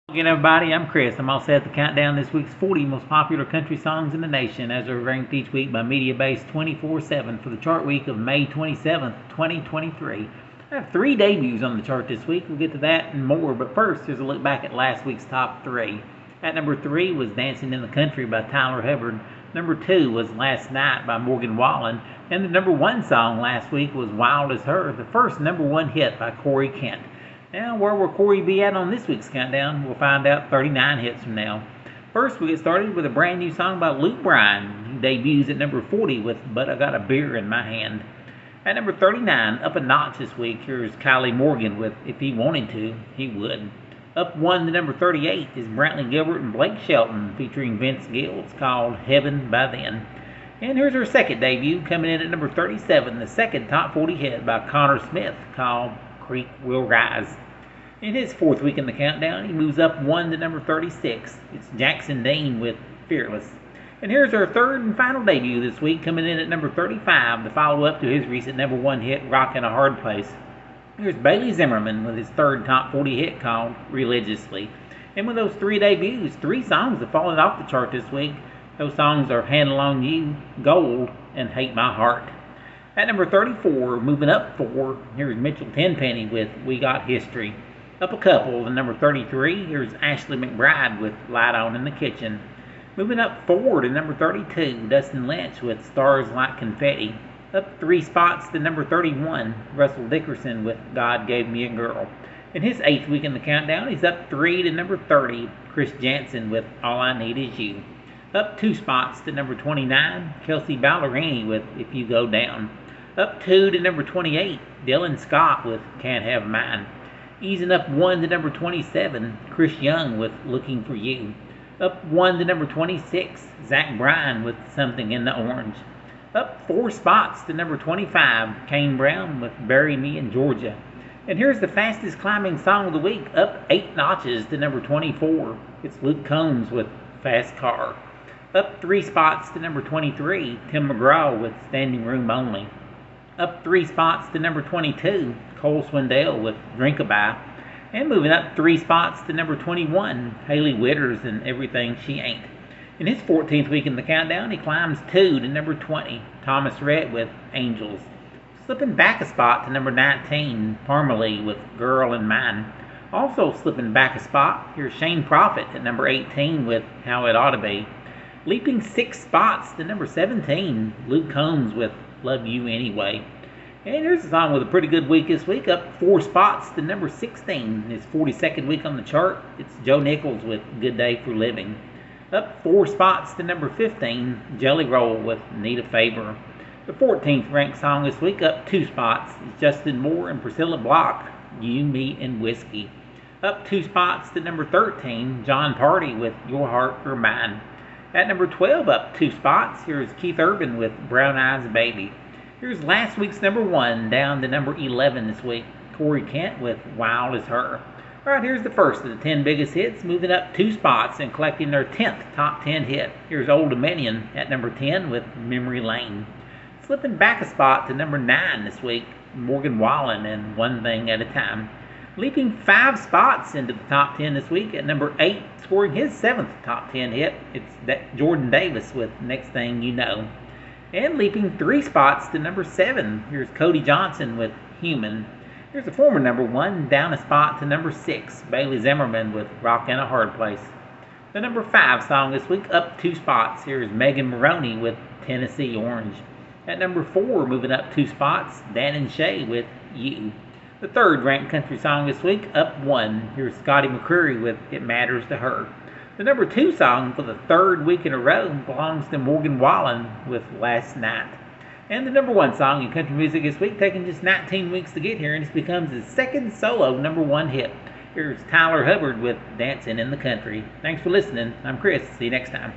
Again, everybody, I'm Chris. I'm all set to count down this week's 40 most popular country songs in the nation as they're ranked each week by MediaBase 24/7 for the chart week of May 27th, 2023. I have 3 debuts on the chart this week. We'll get to that and more, but first, here's a look back at last week's top 3. At number 3 was Dancing in the Country by Tyler Hubbard. Number 2 was Last Night by Morgan Wallen. And the number 1 song last week was Wild as Her, the first number 1 hit by Corey Kent. Now, where will Corey be at on this week's countdown? We'll find out 39 hits from now. First, we get started with a brand new song by Luke Bryan. He debuts at number 40 with But I Got a Beer in My Hand. At number 39, up a notch this week, here's Kylie Morgan with If He Wanted To, He Would. Up 1 to number 38 is Brantley Gilbert and Blake Shelton featuring Vince Gill. It's called Heaven by Then. And here's her second debut, coming in at number 37, the second top 40 hit by Connor Smith called Creek Will Rise. In his 4th week in the countdown, he moves up 1 to number 36. It's Jackson Dean with Fearless. And here's our third and final debut this week, coming in at number 35, the follow-up to his recent number 1 hit, Rockin' a Hard Place. Here's Bailey Zimmerman with his third top 40 hit called Religiously. And with those 3 debuts, 3 songs have fallen off the chart this week. Those songs are Handle on You, Gold, and Hate My Heart. At number 34, moving up 4, here's Mitchell Tenpenny with We Got History. Up a couple, to number 33, here's Ashley McBride with Light On in the Kitchen. Moving up 4 to number 32, Dustin Lynch with Stars Like Confetti. Up 3 spots to number 31, Russell Dickerson with God Gave Me a Girl. In his 8th week in the countdown, he's up 3 to number 30, Chris Janson with All I Need Is You. Up 2 spots to number 29, Kelsey Ballerini with If You Go Down. Up 2 to number 28, Dylan Scott with Can't Have Mine. Easing up 1 to number 27, Chris Young with Looking for You. Up 1 to number 26, Zach Bryan with Something in the Orange. Up 4 spots to number 25, Kane Brown with Bury Me in Georgia. And here's the fastest climbing song of the week, up 8 notches to number 24. It's Luke Combs with Fast Car. Up 3 spots to number 23, Tim McGraw with Standing Room Only. Up 3 spots to number 22, Cole Swindell with Drinkabye. And moving up 3 spots to number 21, Haley Witters and Everything She Ain't. In his 14th week in the countdown, he climbs 2 to number 20, Thomas Rhett with Angels. Slipping back a spot to number 19, Parmalee with Girl in Mine. Also slipping back a spot, here's Shane Prophet at number 18 with How It Ought to Be. Leaping 6 spots to number 17, Luke Combs with Love You Anyway. And here's a song with a pretty good week this week, up 4 spots to number 16. In his 42nd week on the chart, it's Joe Nichols with Good Day for Living. Up 4 spots to number 15, Jelly Roll with Need a Favor. The 14th ranked song this week, up 2 spots, is Justin Moore and Priscilla Block, You, Me, and Whiskey. Up 2 spots to number 13, John Party with Your Heart or Mine. At number 12, up 2 spots, here's Keith Urban with Brown Eyes Baby. Here's last week's number 1, down to number 11 this week, Corey Kent with Wild as Her. Alright, here's the first of the 10 biggest hits, moving up 2 spots and collecting their 10th top 10 hit. Here's Old Dominion at number 10 with Memory Lane. Slipping back a spot to number 9 this week, Morgan Wallen and One Thing at a Time. Leaping 5 spots into the top 10 this week at number 8, scoring his 7th top 10 hit, it's Jordan Davis with Next Thing You Know. And leaping 3 spots to number 7, here's Cody Johnson with Human. Here's a former number 1, down a spot to number 6, Bailey Zimmerman with Rockin' a Hard Place. The number 5 song this week, up 2 spots, here's Megan Maroney with Tennessee Orange. At number 4, moving up 2 spots, Dan and Shay with You. The 3rd ranked country song this week, up 1, here's Scotty McCreery with It Matters to Her. The number 2 song for the 3rd week in a row belongs to Morgan Wallen with Last Night. And the number 1 song in country music this week, taking just 19 weeks to get here, and this becomes his 2nd solo number 1 hit. Here's Tyler Hubbard with Dancing in the Country. Thanks for listening. I'm Chris. See you next time.